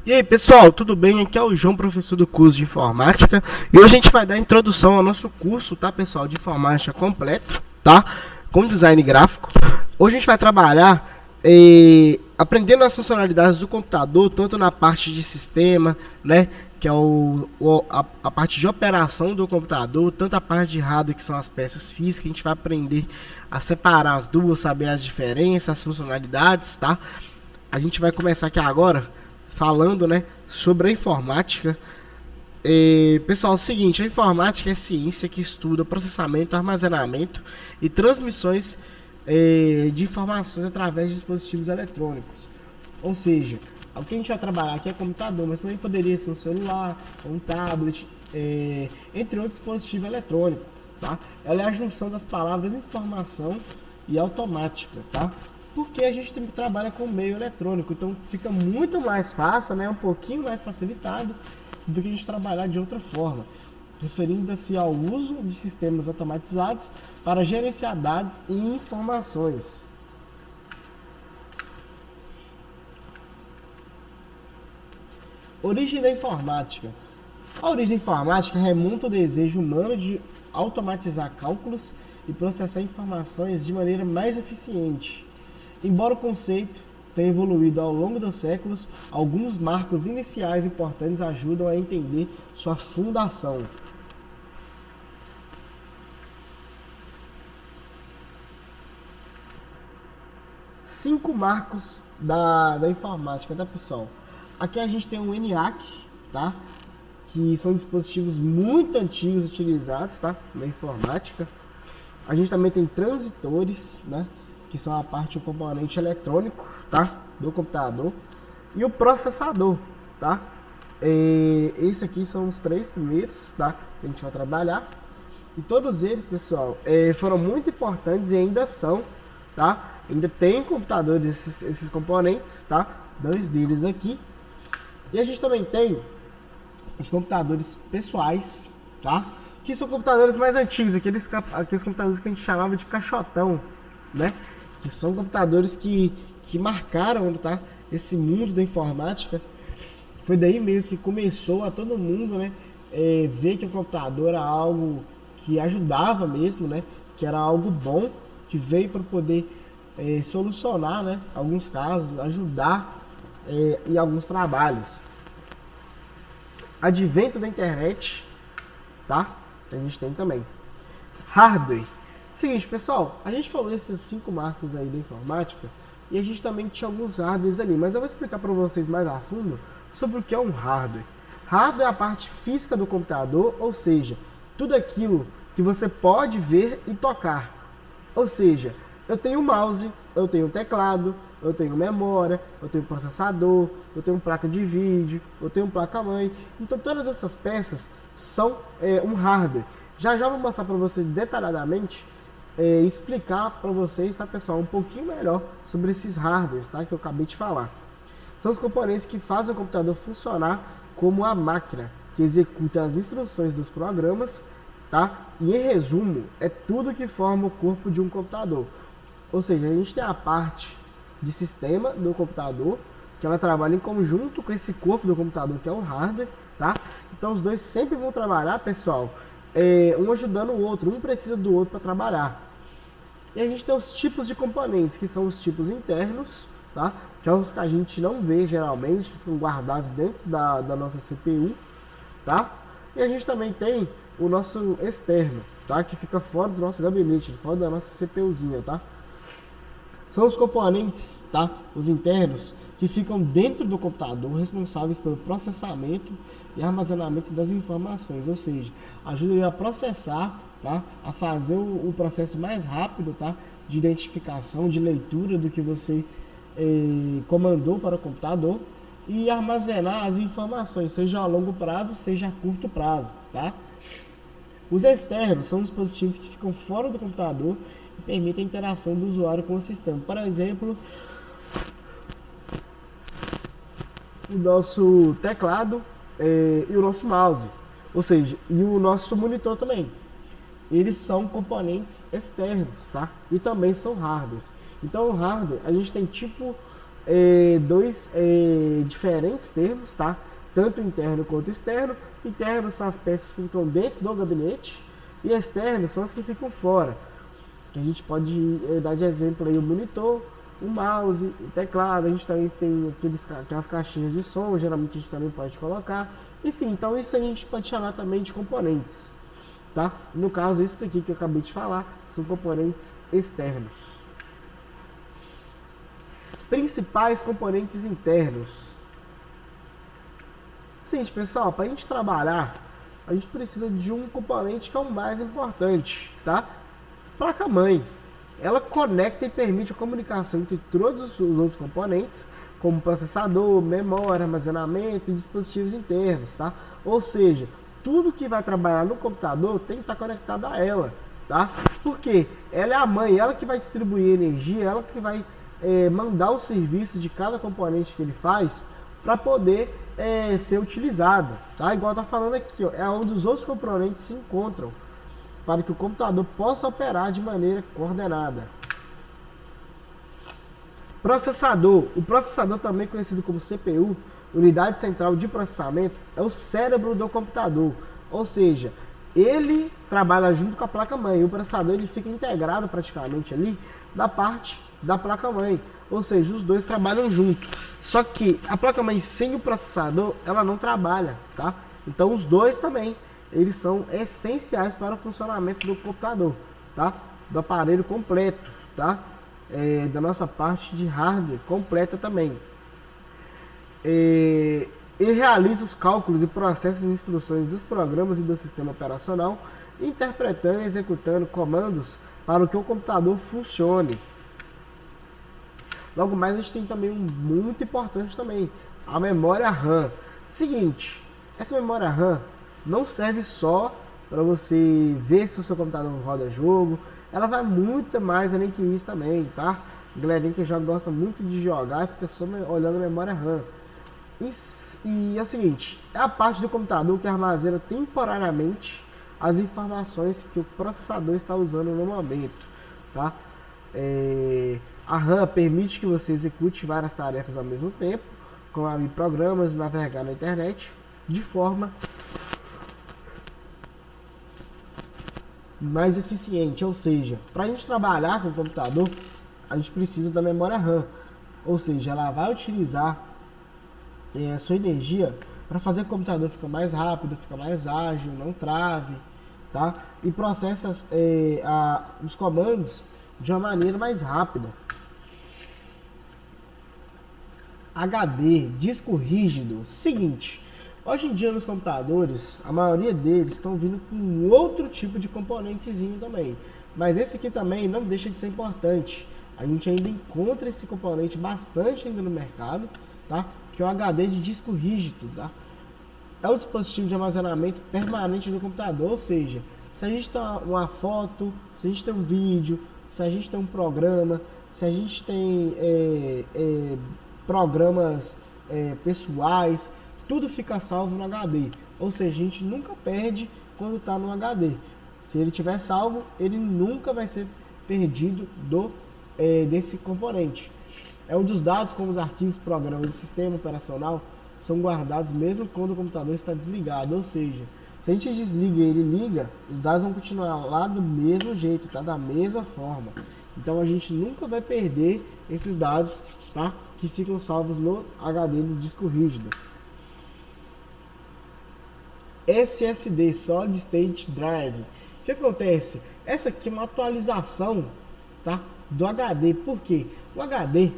E aí pessoal, tudo bem? Aqui é o João, professor do curso de informática. E hoje a gente vai dar a introdução ao nosso curso, tá pessoal, de informática completo, tá? Com design gráfico. Hoje a gente vai trabalhar aprendendo as funcionalidades do computador, tanto na parte de sistema, né? Que é a parte de operação do computador, tanto a parte de hardware, que são as peças físicas. A gente vai aprender a separar as duas, saber as diferenças, as funcionalidades, tá? A gente vai começar aqui agora falando, né, sobre a informática. Pessoal, é o seguinte, a informática é ciência que estuda processamento, armazenamento e transmissões de informações através de dispositivos eletrônicos. Ou seja, o que a gente vai trabalhar aqui é computador, mas também poderia ser um celular, um tablet, entre outros dispositivos eletrônicos, tá? Ela é a junção das palavras informação e automática, tá? Porque a gente trabalha com meio eletrônico, então fica muito mais fácil, né, um pouquinho mais facilitado do que a gente trabalhar de outra forma, referindo-se ao uso de sistemas automatizados para gerenciar dados e informações. Origem da informática. A origem da informática remonta ao desejo humano de automatizar cálculos e processar informações de maneira mais eficiente. Embora o conceito tenha evoluído ao longo dos séculos, alguns marcos iniciais importantes ajudam a entender sua fundação. Cinco marcos da informática, tá pessoal? Aqui a gente tem o ENIAC, tá? Que são dispositivos muito antigos utilizados, tá? Na informática. A gente também tem transitores, né? Que são a parte do componente eletrônico, tá? Do computador. E o processador, tá? Esse aqui são os três primeiros, tá? Que a gente vai trabalhar. E todos eles, pessoal, foram muito importantes e ainda são, tá? Ainda tem computadores, esses componentes, tá? Dois deles aqui. E a gente também tem os computadores pessoais, tá? Que são computadores mais antigos, aqueles computadores que a gente chamava de caixotão, né? Que são computadores que marcaram, tá, esse mundo da informática. Foi daí mesmo que começou a todo mundo, né, ver que o computador era algo que ajudava mesmo, né, que era algo bom, que veio para poder solucionar, né, alguns casos, ajudar em alguns trabalhos. Advento da internet, tá? A gente tem também hardware. Seguinte, pessoal, a gente falou desses cinco marcos aí da informática e a gente também tinha alguns hardwares ali, mas eu vou explicar para vocês mais a fundo sobre o que é um hardware. Hardware é a parte física do computador, ou seja, tudo aquilo que você pode ver e tocar. Ou seja, eu tenho mouse, eu tenho teclado, eu tenho memória, eu tenho processador, eu tenho placa de vídeo, eu tenho placa-mãe. Então todas essas peças são um hardware. Já vou mostrar para vocês detalhadamente, explicar para vocês, tá pessoal, um pouquinho melhor sobre esses hardwares, tá, que eu acabei de falar. São os componentes que fazem o computador funcionar como a máquina que executa as instruções dos programas, tá? E em resumo, é tudo que forma o corpo de um computador. Ou seja, a gente tem a parte de sistema do computador, que ela trabalha em conjunto com esse corpo do computador, que é o hardware, tá? Então os dois sempre vão trabalhar, pessoal, um ajudando o outro, um precisa do outro para trabalhar. E a gente tem os tipos de componentes, que são os tipos internos, tá? Que são os que a gente não vê geralmente, que ficam guardados dentro da nossa CPU, tá? E a gente também tem o nosso externo, tá? Que fica fora do nosso gabinete, fora da nossa CPUzinha, tá? São os componentes, tá? Os internos, que ficam dentro do computador, responsáveis pelo processamento e armazenamento das informações, ou seja, ajuda a processar, tá? A fazer o processo mais rápido, tá? De identificação, de leitura do que você comandou para o computador e armazenar as informações, seja a longo prazo, seja a curto prazo, tá? Os externos são os dispositivos que ficam fora do computador e permitem a interação do usuário com o sistema. Por exemplo, o nosso teclado e o nosso mouse, ou seja, e o nosso monitor também. Eles são componentes externos, tá? E também são hardwares. Então, o hardware, a gente tem tipo dois diferentes termos, tá? Tanto interno quanto externo. Interno são as peças que ficam dentro do gabinete e externos são as que ficam fora. A gente pode dar de exemplo aí o monitor, o mouse, o teclado. A gente também tem aquelas caixinhas de som, geralmente a gente também pode colocar. Enfim, então isso a gente pode chamar também de componentes, tá? No caso, esses aqui que eu acabei de falar são componentes externos. Principais componentes internos. Seguinte, pessoal, para a gente trabalhar, a gente precisa de um componente que é o mais importante, tá? Placa-mãe. Ela conecta e permite a comunicação entre todos os outros componentes, como processador, memória, armazenamento e dispositivos internos, tá? Ou seja, tudo que vai trabalhar no computador tem que estar conectado a ela, tá? Porque ela é a mãe, ela que vai distribuir energia, ela que vai mandar o serviço de cada componente que ele faz para poder ser utilizado, tá? Igual tá falando aqui, ó, é onde os outros componentes se encontram para que o computador possa operar de maneira coordenada. Processador. O processador, também conhecido como CPU, unidade central de processamento, é o cérebro do computador. Ou seja, ele trabalha junto com a placa-mãe. O processador ele fica integrado praticamente ali na parte da placa-mãe. Ou seja, os dois trabalham junto. Só que a placa-mãe sem o processador, ela não trabalha, tá? Então os dois também, eles são essenciais para o funcionamento do computador, tá? Do aparelho completo, tá? Da nossa parte de hardware completa também. Ele realiza os cálculos e processa as instruções dos programas e do sistema operacional, interpretando e executando comandos para que o computador funcione. Logo mais, a gente tem também um muito importante também, a memória RAM. Seguinte, essa memória RAM não serve só para você ver se o seu computador roda jogo, ela vai muito mais além que isso também, tá? Galerinha que já gosta muito de jogar e fica só olhando a memória RAM. E é o seguinte, é a parte do computador que armazena temporariamente as informações que o processador está usando no momento, tá? A RAM permite que você execute várias tarefas ao mesmo tempo, como abrir programas, navegar na internet, de forma mais eficiente. Ou seja, para a gente trabalhar com o computador, a gente precisa da memória RAM. Ou seja, ela vai utilizar a sua energia para fazer o computador ficar mais rápido, ficar mais ágil, não trave, tá? E processa os comandos de uma maneira mais rápida. HD, disco rígido. Seguinte, hoje em dia nos computadores, a maioria deles estão vindo com outro tipo de componentezinho também. Mas esse aqui também não deixa de ser importante. A gente ainda encontra esse componente bastante ainda no mercado, tá? Que é o HD de disco rígido, tá? É o dispositivo de armazenamento permanente do computador, ou seja, se a gente tem uma foto, se a gente tem um vídeo, se a gente tem um programa, se a gente tem programas pessoais, tudo fica salvo no HD. Ou seja, a gente nunca perde quando está no HD. Se ele tiver salvo, ele nunca vai ser perdido desse componente. É onde os dados, como os arquivos, programas e sistema operacional, são guardados mesmo quando o computador está desligado. Ou seja, se a gente desliga e ele liga, os dados vão continuar lá do mesmo jeito, tá? Da mesma forma. Então a gente nunca vai perder esses dados, tá? Que ficam salvos no HD do disco rígido. SSD, Solid State Drive. O que acontece? Essa aqui é uma atualização, tá? Do HD. Por quê? O HD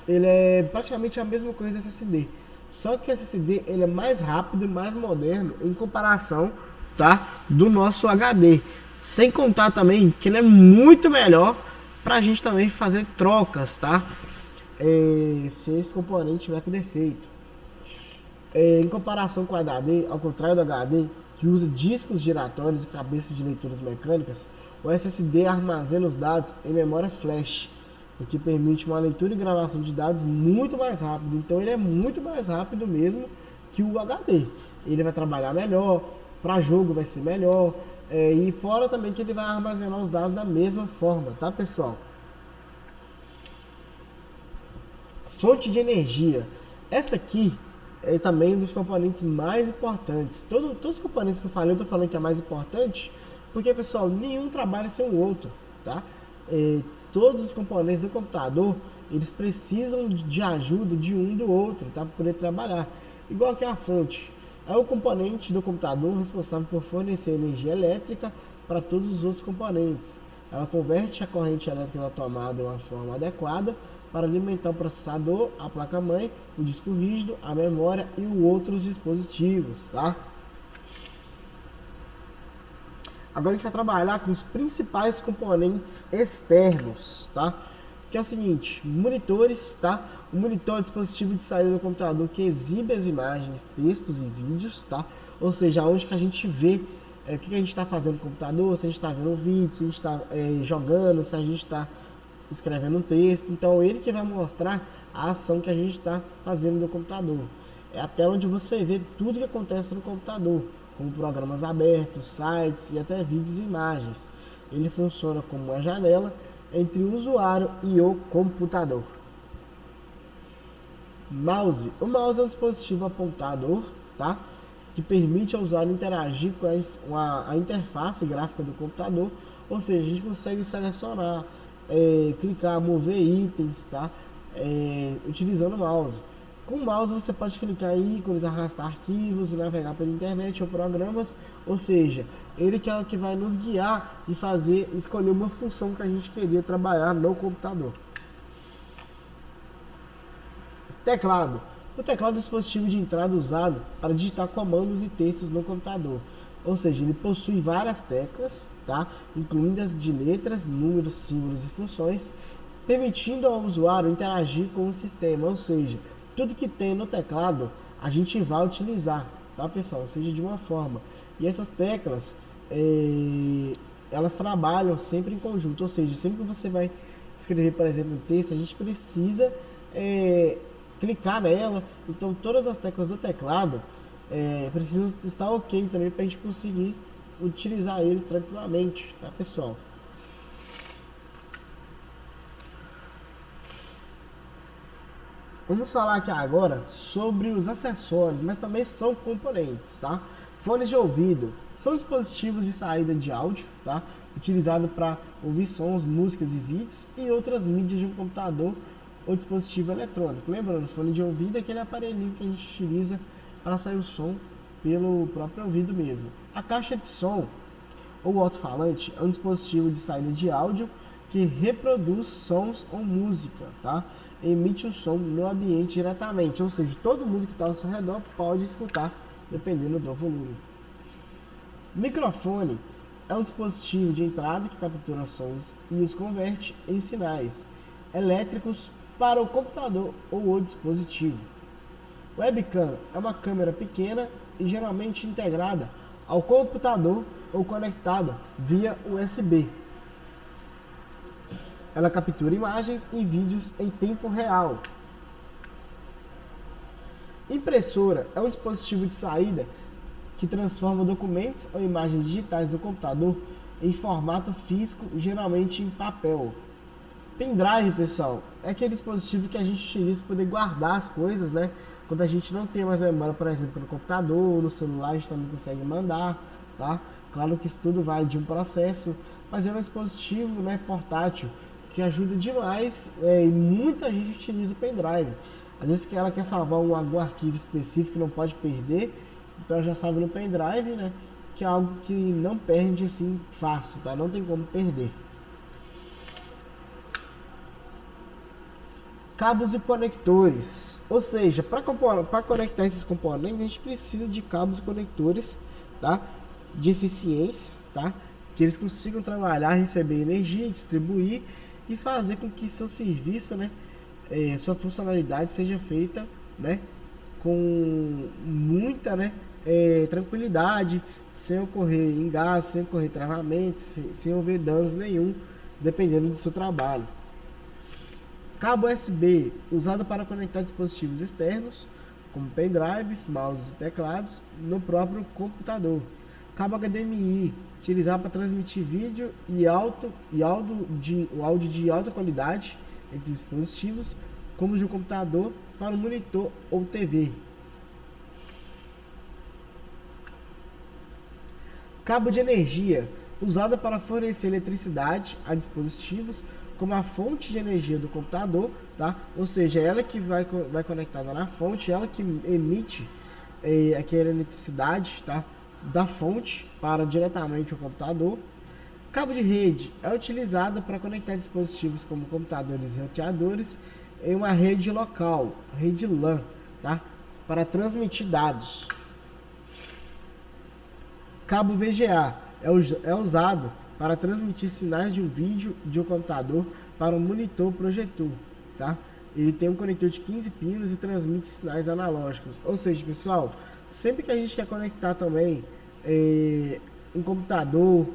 ele é praticamente a mesma coisa do SSD. Só que o SSD ele é mais rápido e mais moderno em comparação, tá? Do nosso HD. Sem contar também que ele é muito melhor para a gente também fazer trocas, tá? Se esse componente tiver com defeito. Em comparação com o HD, ao contrário do HD, que usa discos giratórios e cabeças de leituras mecânicas, o SSD armazena os dados em memória flash, o que permite uma leitura e gravação de dados muito mais rápido. Então ele é muito mais rápido mesmo que o HD. Ele vai trabalhar melhor, para jogo vai ser melhor, e fora também que ele vai armazenar os dados da mesma forma, tá pessoal? Fonte de energia. Essa aqui é também um dos componentes mais importantes. Todos os componentes que eu falei, eu estou falando que é mais importante, porque, pessoal, nenhum trabalha sem o outro, tá? Todos os componentes do computador, eles precisam de ajuda de um do outro, tá? Para poder trabalhar. Igual que a fonte. É o componente do computador responsável por fornecer energia elétrica para todos os outros componentes. Ela converte a corrente elétrica da tomada de uma forma adequada para alimentar o processador, a placa-mãe, o disco rígido, a memória e outros dispositivos, tá? Agora a gente vai trabalhar com os principais componentes externos, tá? Que é o seguinte, monitores, tá? O monitor é o dispositivo de saída do computador que exibe as imagens, textos e vídeos, tá? Ou seja, onde que a gente vê o que a gente está fazendo no computador, se a gente está vendo um vídeo, se a gente está jogando, se a gente está escrevendo um texto. Então, ele que vai mostrar a ação que a gente está fazendo no computador. É a tela onde você vê tudo que acontece no computador, como programas abertos, sites e até vídeos e imagens. Ele funciona como uma janela entre o usuário e o computador. Mouse. O mouse é um dispositivo apontador, tá? Que permite ao usuário interagir com a interface gráfica do computador, ou seja, a gente consegue selecionar, clicar, mover itens, tá? Utilizando o mouse. Com o mouse você pode clicar em ícones, arrastar arquivos, navegar pela internet ou programas, ou seja, ele que é o que vai nos guiar e escolher uma função que a gente queria trabalhar no computador. Teclado. O teclado é um dispositivo de entrada usado para digitar comandos e textos no computador. Ou seja, ele possui várias teclas, tá? Incluindo as de letras, números, símbolos e funções, permitindo ao usuário interagir com o sistema. Ou seja, tudo que tem no teclado a gente vai utilizar, tá, pessoal? Ou seja, de uma forma. E essas teclas, elas trabalham sempre em conjunto. Ou seja, sempre que você vai escrever, por exemplo, um texto, a gente precisa clicar nela. Então todas as teclas do teclado precisam estar ok também para a gente conseguir utilizar ele tranquilamente, tá, pessoal? Vamos falar aqui agora sobre os acessórios, mas também são componentes, tá? Fones de ouvido são dispositivos de saída de áudio, tá? Utilizado para ouvir sons, músicas e vídeos e outras mídias de um computador ou dispositivo eletrônico. Lembrando, fone de ouvido é aquele aparelhinho que a gente utiliza para sair o som pelo próprio ouvido mesmo. A caixa de som ou alto-falante é um dispositivo de saída de áudio que reproduz sons ou música, tá? Emite o som no ambiente diretamente, ou seja, todo mundo que está ao seu redor pode escutar, dependendo do volume. Microfone é um dispositivo de entrada que captura sons e os converte em sinais elétricos para o computador ou o dispositivo. Webcam é uma câmera pequena e geralmente integrada ao computador ou conectada via USB. Ela captura imagens e vídeos em tempo real. Impressora é um dispositivo de saída que transforma documentos ou imagens digitais do computador em formato físico, geralmente em papel. Pendrive, pessoal, é aquele dispositivo que a gente utiliza para poder guardar as coisas, né? Quando a gente não tem mais memória, por exemplo, no computador, no celular, a gente também consegue mandar, tá? Claro que isso tudo vai de um processo, mas é um dispositivo, né, portátil, que ajuda demais, e muita gente utiliza o pendrive. Às vezes ela quer salvar algum arquivo específico que não pode perder, então já salva no pendrive, né? Que é algo que não perde assim fácil, tá? Não tem como perder. Cabos e conectores, ou seja, para conectar esses componentes a gente precisa de cabos e conectores, tá? De eficiência, tá? Que eles consigam trabalhar, receber energia, distribuir e fazer com que seu serviço, né, sua funcionalidade seja feita, né, com muita, né, tranquilidade, sem ocorrer engasgo, sem ocorrer travamentos, sem haver danos nenhum, dependendo do seu trabalho. Cabo USB, usado para conectar dispositivos externos, como pendrives, mouses e teclados, no próprio computador. Cabo HDMI, utilizado para transmitir vídeo e áudio de alta qualidade entre dispositivos, como de um computador para um monitor ou TV. Cabo de energia, usado para fornecer eletricidade a dispositivos como a fonte de energia do computador, tá? Ou seja, ela que vai conectada na fonte, ela que emite aquela eletricidade, tá? Da fonte para diretamente o computador. Cabo de rede é utilizado para conectar dispositivos como computadores e roteadores em uma rede local, rede LAN, tá? Para transmitir dados. Cabo VGA é usado para transmitir sinais de um vídeo de um computador para um monitor projetor, tá? Ele tem um conector de 15 pinos e transmite sinais analógicos. Ou seja, pessoal, sempre que a gente quer conectar também um computador,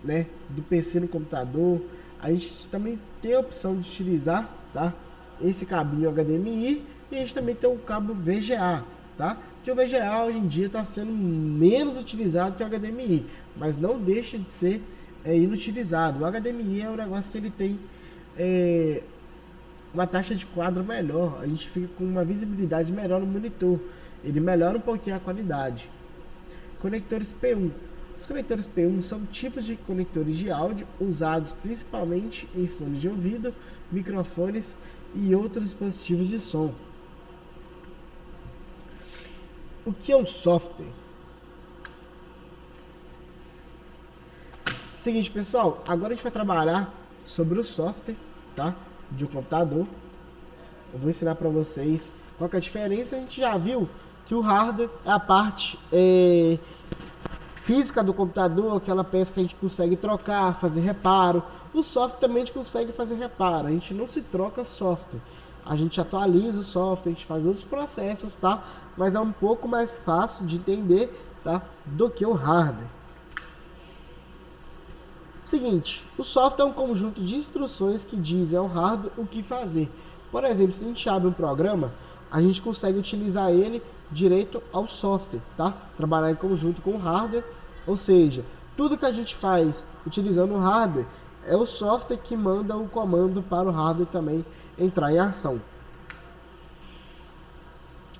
né, do PC no computador, a gente também tem a opção de utilizar, tá, esse cabinho HDMI, e a gente também tem o cabo VGA, tá? Que o VGA hoje em dia está sendo menos utilizado que o HDMI, mas não deixa de ser inutilizado. O HDMI é um negócio que ele tem uma taxa de quadro melhor, a gente fica com uma visibilidade melhor no monitor, ele melhora um pouquinho a qualidade. Conectores P1. Os conectores P1 são tipos de conectores de áudio usados principalmente em fones de ouvido, microfones e outros dispositivos de som. O que é um software? Seguinte, pessoal, agora a gente vai trabalhar sobre o software, tá? De um computador. Eu vou ensinar para vocês qual que é a diferença. A gente já viu que o hardware é a parte física do computador, aquela peça que a gente consegue trocar, fazer reparo. O software também a gente consegue fazer reparo. A gente não se troca software. A gente atualiza o software, a gente faz outros processos, tá? Mas é um pouco mais fácil de entender, tá? Do que o hardware. Seguinte, o software é um conjunto de instruções que dizem ao hardware o que fazer. Por exemplo, se a gente abre um programa, a gente consegue utilizar ele direto ao software, tá? Trabalhar em conjunto com o hardware, ou seja, tudo que a gente faz utilizando o hardware é o software que manda o comando para o hardware também entrar em ação.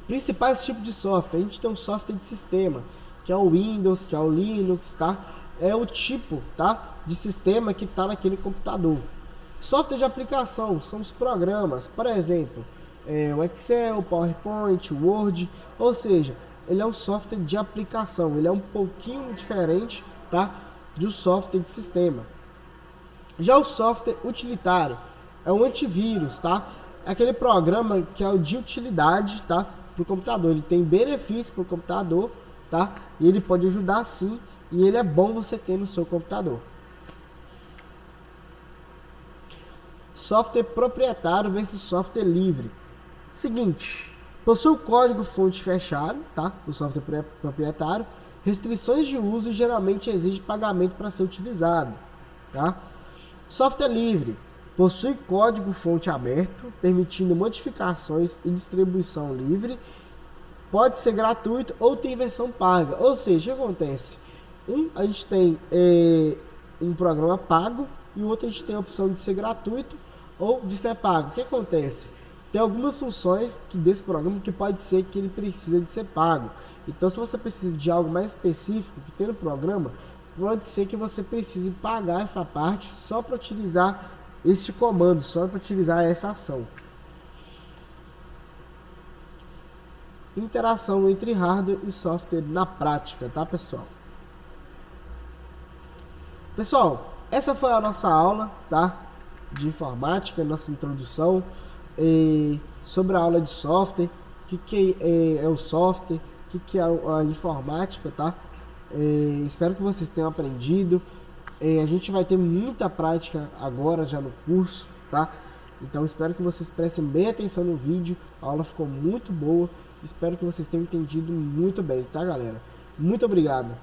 Principais tipos de software, a gente tem um software de sistema, que é o Windows, que é o Linux, tá? É o tipo, tá, de sistema que está naquele computador. Software de aplicação são os programas, por exemplo, o Excel, o PowerPoint, o Word, ou seja, ele é um software de aplicação, ele é um pouquinho diferente, tá, do software de sistema. Já o software utilitário é um antivírus, tá? É aquele programa que é o de utilidade, tá, para o computador. Ele tem benefício para o computador, tá? E ele pode ajudar sim, e ele é bom você ter no seu computador. Software proprietário versus software livre. Seguinte, possui o código fonte fechado, tá? O software proprietário, restrições de uso e geralmente exige pagamento para ser utilizado, tá? Software livre possui código fonte aberto, permitindo modificações e distribuição livre. Pode ser gratuito ou tem versão paga. Ou seja, o que acontece? A gente tem um programa pago e o outro a gente tem a opção de ser gratuito ou de ser pago. O que acontece? Tem algumas funções desse programa que pode ser que ele precisa de ser pago. Então, se você precisa de algo mais específico que tem no programa, pode ser que você precise pagar essa parte só para utilizar este comando, só para utilizar essa ação. Interação entre hardware e software na prática, tá, pessoal? Pessoal, essa foi a nossa aula, tá, de informática, nossa introdução sobre a aula de software, o que é o software, o que é a informática, tá? Espero que vocês tenham aprendido. A gente vai ter muita prática agora já no curso, tá? Então espero que vocês prestem bem atenção no vídeo. A aula ficou muito boa. Espero que vocês tenham entendido muito bem, tá, galera? Muito obrigado.